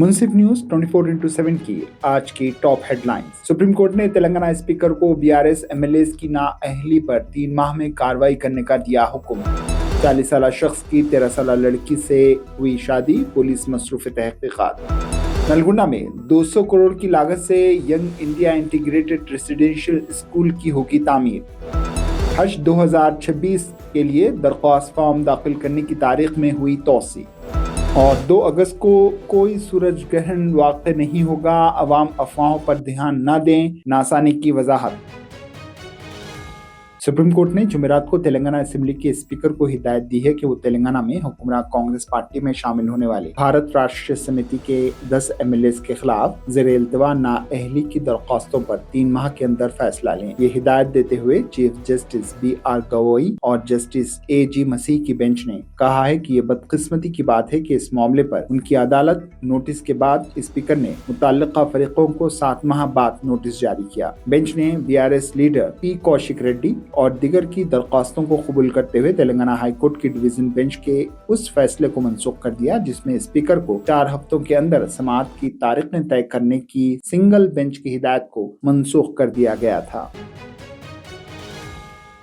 मुंसिफ news 24/7 की आज की टॉप हेडलाइंस। सुप्रीम कोर्ट ने तेलंगाना स्पीकर को बीआरएस एमएलए की नाअहली पर 3 माह में कार्रवाई करने का दिया हुक्म। 40 साल शख्स की 13 साल लड़की से हुई शादी, पुलिस मसरूफ तहकीकात। नलगुंडा में 200 करोड़ की लागत से young India integrated residential school की होगी तामीर। हज 2026 के लिए दरख्वास्त फॉर्म दाखिल करने की तारीख में हुई तोसी। और 2 अगस्त को कोई सूरज ग्रहण वाक़ नहीं होगा, अवाम अफवाहों पर ध्यान न दें, नासा ने की वजाहत। सुप्रीम कोर्ट ने जुमेरात को तेलंगाना असेंबली के स्पीकर को हिदायत दी है कि वो तेलंगाना में हुक्मरान कांग्रेस पार्टी में शामिल होने वाले भारत राष्ट्रीय समिति के 10 एमएलए के खिलाफ ज़ेरे इल्तवा नाअहली की दरख्वास्तों पर 3 माह के अंदर फैसला लें। ये हिदायत देते हुए चीफ जस्टिस BR गवई और जस्टिस AG मसीह की बेंच ने कहा है कि ये बदकिस्मती की बात है कि इस मामले पर उनकी अदालत नोटिस के बाद स्पीकर ने मुतल्लिका फरीकों को 7 माह बाद नोटिस जारी किया। बेंच ने BRS leader P Kaushik Reddy और दिगर की दरख्वास्तों को कबूल करते हुए तेलंगाना हाई कोर्ट की डिवीजन बेंच के उस फैसले को मनसूख कर दिया जिसमें स्पीकर को 4 हफ्तों के अंदर समाअत की तारीखें तय करने की सिंगल बेंच की हिदायत को मनसूख कर दिया गया था।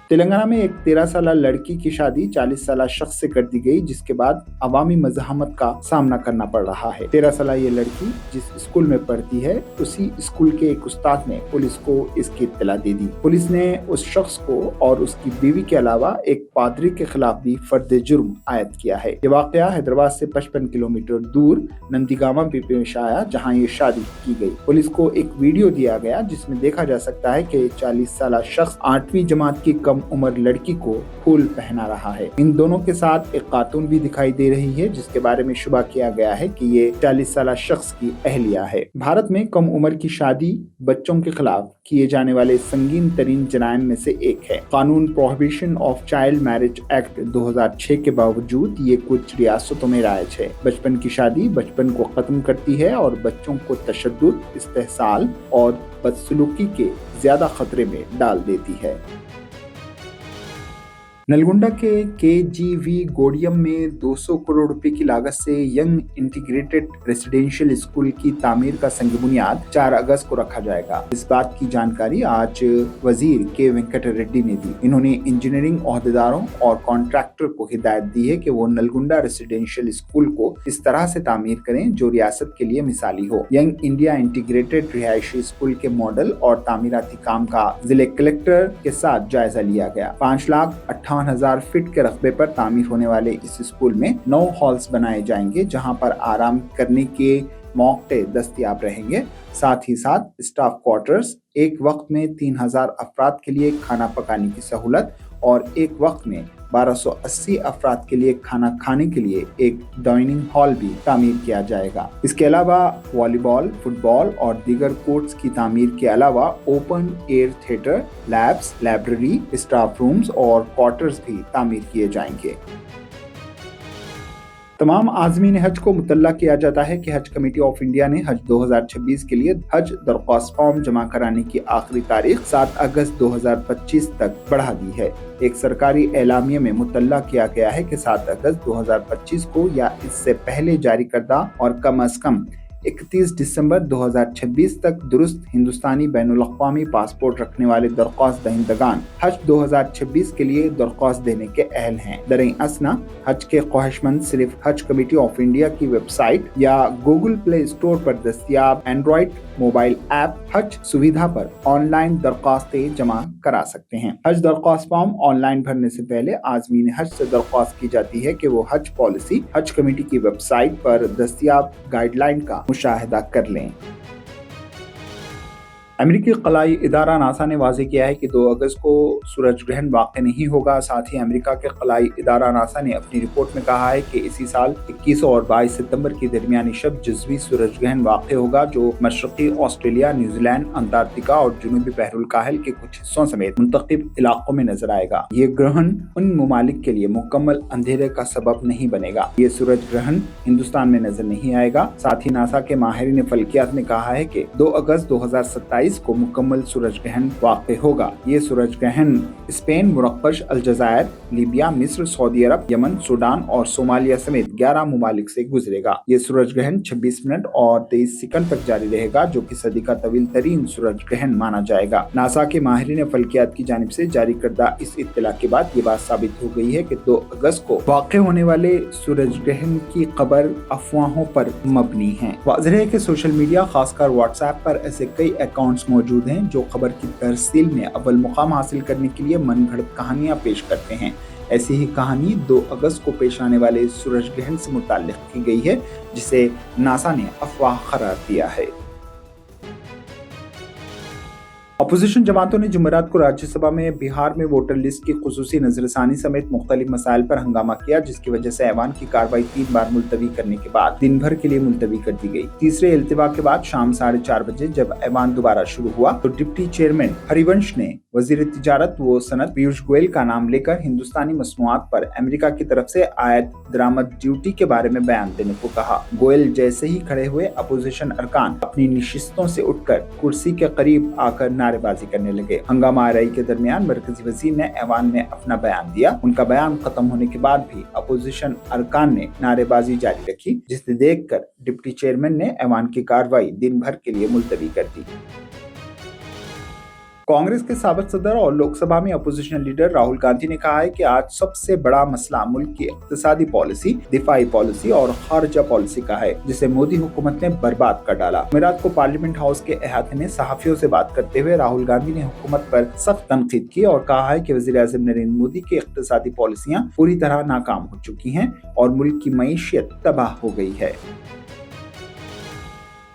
तेलंगाना में एक 13 साल लड़की की शादी 40 साल शख्स से कर दी गई, जिसके बाद अवामी मज़ाहमत का सामना करना पड़ रहा है। 13 साल ये लड़की जिस स्कूल में पढ़ती है उसी स्कूल के एक उस्ताद ने पुलिस को इसकी इत्तला दे दी। पुलिस ने उस शख्स को और उसकी बीवी के अलावा एक पादरी के खिलाफ भी फर्द जुर्म आयद किया है। ये वाकया हैदराबाद से 55 किलोमीटर दूर नंदीगामा में पेश आया, जहाँ ये शादी की गई। पुलिस को एक वीडियो दिया गया जिसमें देखा जा सकता है कि 40 साल शख्स 8वीं जमात की कम उम्र लड़की को फूल पहना रहा है। इन दोनों के साथ एक खातून भी दिखाई दे रही है जिसके बारे में शुबा किया गया है कि ये 40 साल शख्स की अहलिया है। भारत में कम उम्र की शादी बच्चों के खिलाफ किए जाने वाले संगीन तरीन जराइम में से एक है। कानून prohibition of child marriage act 2006 के बावजूद ये कुछ रियासतों में राइज है। बचपन की शादी बचपन को खत्म करती है और बच्चों को तशद्दुद, इस्तेहसाल और बदसलूकी के ज्यादा खतरे में डाल देती है। नलगुंडा के KGV गोडियम में 200 करोड़ रुपए की लागत से यंग इंटीग्रेटेड रेसिडेंशियल स्कूल की तामीर का संग बुनियाद 4 अगस्त को रखा जाएगा। इस बात की जानकारी आज वजीर K वेंकट रेड्डी ने दी। इन्होंने इंजीनियरिंग ओहदेदारों और कॉन्ट्रैक्टर को हिदायत दी है कि वो नलगुंडा रेसिडेंशियल स्कूल को इस तरह से तामीर करें जो रियासत के लिए मिसाली हो। यंग इंडिया इंटीग्रेटेड रिहायशी स्कूल के मॉडल और तामीराती काम का जिले कलेक्टर के साथ जायजा लिया गया। 5,58,000 फीट के रकबे पर तामीर होने वाले इस स्कूल में 9 हॉल्स बनाए जाएंगे जहां पर आराम करने के मौके दस्तयाब रहेंगे। साथ ही साथ स्टाफ क्वार्टर्स, एक वक्त में 3,000 अफराद के लिए खाना पकाने की सहूलत और एक वक्त में 1280 अफराद के लिए खाना खाने के लिए एक डाइनिंग हॉल भी तामीर किया जाएगा। इसके अलावा वॉलीबॉल, फुटबॉल और दीगर कोर्ट्स की तामीर के अलावा open air theatre, labs, library, staff rooms और क्वार्टर्स भी तामीर किए जाएंगे। तमाम आज़मीन हज को मुतल्ला किया जाता है कि हज कमेटी ऑफ इंडिया ने हज 2026 के लिए हज दरख्वास्त फॉर्म जमा कराने की आखिरी तारीख 7 अगस्त 2025 तक बढ़ा दी है। एक सरकारी एलामिया में मुतल्ला किया गया है कि 7 अगस्त 2025 को या इससे पहले जारी करदा और कम अज कम 31 दिसंबर 2026 तक दुरुस्त हिंदुस्तानी बैनुल-अक़वामी पासपोर्ट रखने वाले दरख्वास्त दहिंदगान हज 2026 के लिए दरख्वास्त देने के अहल हैं। दरअसल असना हज के ख्वाहिशमंद सिर्फ हज कमेटी ऑफ इंडिया की वेबसाइट या गूगल प्ले स्टोर पर दस्तयाब एंड्रॉइड मोबाइल ऐप हज सुविधा पर ऑनलाइन दरख्वास्तें जमा करा सकते हैं। हज दरख्वास्त फॉर्म ऑनलाइन भरने से पहले आज़मीन हज से दरख्वास्त की जाती है कि वो हज पॉलिसी हज कमेटी की वेबसाइट पर दस्तयाब गाइडलाइन का मुशाहिदा कर लें। अमेरिकी खलाई इदारा नासा ने वाज़ेह किया है कि 2 अगस्त को सूरज ग्रहण वाक़ नहीं होगा। साथ ही अमेरिका के खलाई इदारा नासा ने अपनी रिपोर्ट में कहा है कि इसी साल 21 और 22 सितंबर की दरमियानी शब जुज़वी सूरज ग्रहण वाक़ होगा जो मशरक़ी ऑस्ट्रेलिया, न्यूजीलैंड, अंटार्कटिका और जनूबी बहरुल काहिल के कुछ हिस्सों समेत मुंतखब इलाकों में नजर आएगा। ये ग्रहण उन ममालिक के लिए मुकम्मल अंधेरे का सबब नहीं बनेगा। ये सूरज ग्रहण हिंदुस्तान में नजर नहीं आएगा। साथ ही नासा के माहिरीन फल्कियात ने कहा है कि 2 अगस्त 2027 22 को मुकम्मल सूरज ग्रहण वाक़ होगा। ये सूरज ग्रहण स्पेन, मुरक्कश, अलजायर, लीबिया, मिस्र, सऊदी अरब, यमन, सूडान और सोमालिया समेत 11 मुमालिक से गुजरेगा। ये सूरज ग्रहण 26 मिनट और 23 सेकंड तक जारी रहेगा, जो कि सदी का तवील तरीन सूरज ग्रहण माना जाएगा। नासा के माहिरीन फल्कियात की जानिब से जारी करदा इस इत्तला के बाद ये बात साबित हो गई है कि 2 अगस्त को वाक़ होने वाले सूरज ग्रहण की खबर अफवाहों पर मबनी है। वाज़ेह है कि सोशल मीडिया, खासकर व्हाट्सएप पर ऐसे कई अकाउंट्स मौजूद हैं जो खबर की तरसील में अव्वल मुकाम हासिल करने के लिए मनगढ़ंत कहानियां पेश करते हैं। ऐसी ही कहानी 2 अगस्त को पेश आने वाले सूरज ग्रहण से मुताल्लिक़ की गई है, जिसे नासा ने अफवाह करार दिया है। अपोजिशन जमातों ने जुमेरात को राज्यसभा में बिहार में वोटर लिस्ट की खुसूसी नजरसानी समेत मुख्तलिफ मसाइल पर हंगामा किया, जिसकी वजह से ऐवान की कार्रवाई 3 बार मुलतवी करने के बाद दिन भर के लिए मुलतवी कर दी गई। तीसरे इल्तिवा के बाद शाम 4:30 बजे जब ऐवान दोबारा शुरू हुआ तो डिप्टी चेयरमैन हरिवंश ने वजीर तिजारत व सनत पीयूष गोयल का नाम लेकर हिंदुस्तानी मसनूआत पर अमेरिका की तरफ से आयत दरामद ड्यूटी के बारे में बयान देने को कहा। गोयल जैसे ही खड़े हुए, अपोजिशन अरकान अपनी निशिस्तों से उठकर कुर्सी के करीब आकर नारेबाजी करने लगे। हंगामा आराई के दरमियान मरकजी वजीर ने ऐवान में अपना बयान दिया। उनका बयान खत्म होने के बाद भी अपोजिशन अरकान ने नारेबाजी जारी रखी, जिसे देखकर डिप्टी चेयरमैन ने ऐवान की कार्रवाई दिन भर के लिए मुलतवी कर दी। कांग्रेस के साबिक सदर और लोकसभा में अपोजिशन लीडर राहुल गांधी ने कहा है कि आज सबसे बड़ा मसला मुल्क की इक्तिसादी पॉलिसी, दिफाई पॉलिसी और खारजा पॉलिसी का है, जिसे मोदी हुकूमत ने बर्बाद कर डाला। जुमेरात को पार्लियामेंट हाउस के अहाते में सहाफियों से बात करते हुए राहुल गांधी ने हुकूमत पर सख्त तनकीद की और कहा है कि वज़ीर आज़म नरेंद्र मोदी की इक्तिसादी पॉलिसियां पूरी तरह नाकाम हो चुकी हैं और मुल्क की मईशत तबाह हो गई है।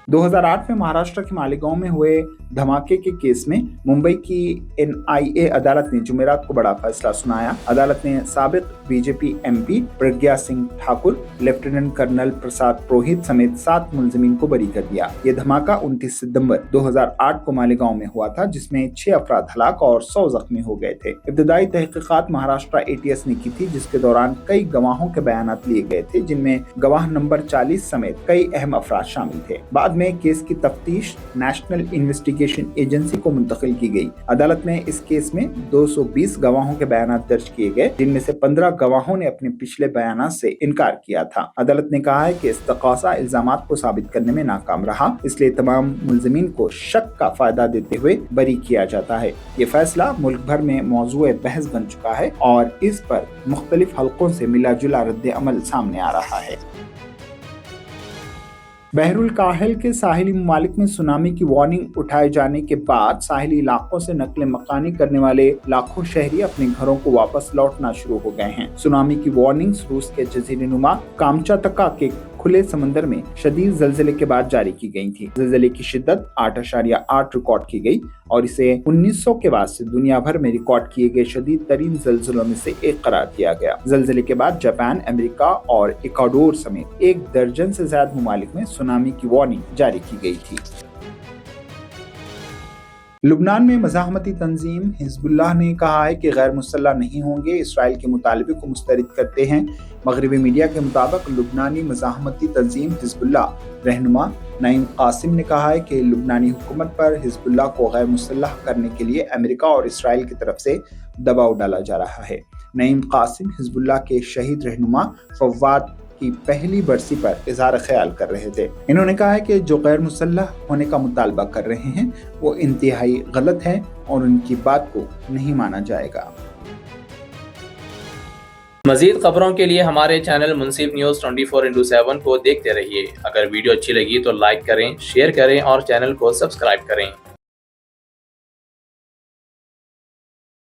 2008 में महाराष्ट्र के मालेगांव में हुए धमाके के केस में मुंबई की NIA अदालत ने जुमेरात को बड़ा फैसला सुनाया। अदालत ने साबिक BJP MP Pragya Singh Thakur, lieutenant colonel Prasad Purohit समेत 7 मुलजिमीन को बरी कर दिया। ये धमाका 29 सितंबर 2008 को मालेगांव में हुआ था, जिसमें 6 अफराद हलाक और 100 जख्मी हो गए थे। इब्तदाई तहकीकात महाराष्ट्र ATS ने की थी, जिसके दौरान कई गवाहों के बयानात लिए गए थे, जिनमें गवाह नंबर 40 समेत कई अहम अफराद शामिल थे। बाद में केस की तफ्तीश नेशनल इन्वेस्टिगेशन एजेंसी को मुंतकिल की गई। अदालत में इस केस में 220 गवाहों के बयानात दर्ज किए गए, जिनमें से 15 गवाहों ने अपने पिछले बयानात से इनकार किया था। अदालत ने कहा है कि इस्तक़ासा इल्जामात को साबित करने में नाकाम रहा, इसलिए तमाम मुलजिमीन को शक का फायदा देते हुए बरी किया जाता है। ये फैसला मुल्क भर में मौजूए बहस बन चुका है और इस पर मुख्तलिफ हलकों से मिला जुला रद्द अमल सामने आ रहा है। बहरुल काहिल के साहिली ममालिक में सुनामी की वार्निंग उठाए जाने के बाद साहिली इलाकों से नकल मकानी करने वाले लाखों शहरी अपने घरों को वापस लौटना शुरू हो गए हैं। सुनामी की वार्निंग रूस के जजीरे नुमा कामचातका के खुले समंदर में शदीद ज़लज़ले के बाद जारी की गई थी। ज़लज़ले की शिद्दत 8.8 रिकॉर्ड की गई और इसे 1900 के बाद से दुनिया भर में रिकॉर्ड किए गए शदीद तरीन ज़लज़लों में से एक करार दिया गया। ज़लज़ले के बाद जापान, अमेरिका और इक्वाडोर समेत 1 दर्जन से ज्यादा ममालिक में सुनामी की वार्निंग जारी की गई थी। लुबनान में मज़ाहमती तंजीम हिज़्बुल्लाह ने कहा है कि गैर मुसल्लह नहीं होंगे, इसराइल के मुतालबे को मुस्तरद करते हैं। मगरबी मीडिया के मुताबिक लुबनानी मज़ाहमती तंजीम हिज़्बुल्लाह रहनुमा नईम कासिम ने कहा है कि लुबनानी हुकूमत पर हिज़्बुल्लाह को गैर मुसल्लह करने के लिए अमेरिका और इसराइल की तरफ से दबाव डाला जा रहा है। नईम कासिम हिज़्बुल्लाह के शहीद रहनुमा फवाद की पहली बरसी पर इज़हार ख्याल कर रहे थे। इन्होंने कहा है कि जो गैर मुसल्लह होने का मुतालबा कर रहे हैं वो इंतहाई गलत है और उनकी बात को नहीं माना जाएगा। मज़ीद खबरों के लिए हमारे चैनल मुनसिफ न्यूज़ 24/7 को देखते रहिए। अगर वीडियो अच्छी लगी तो लाइक करें, शेयर करें और चैनल को सब्सक्राइब करें।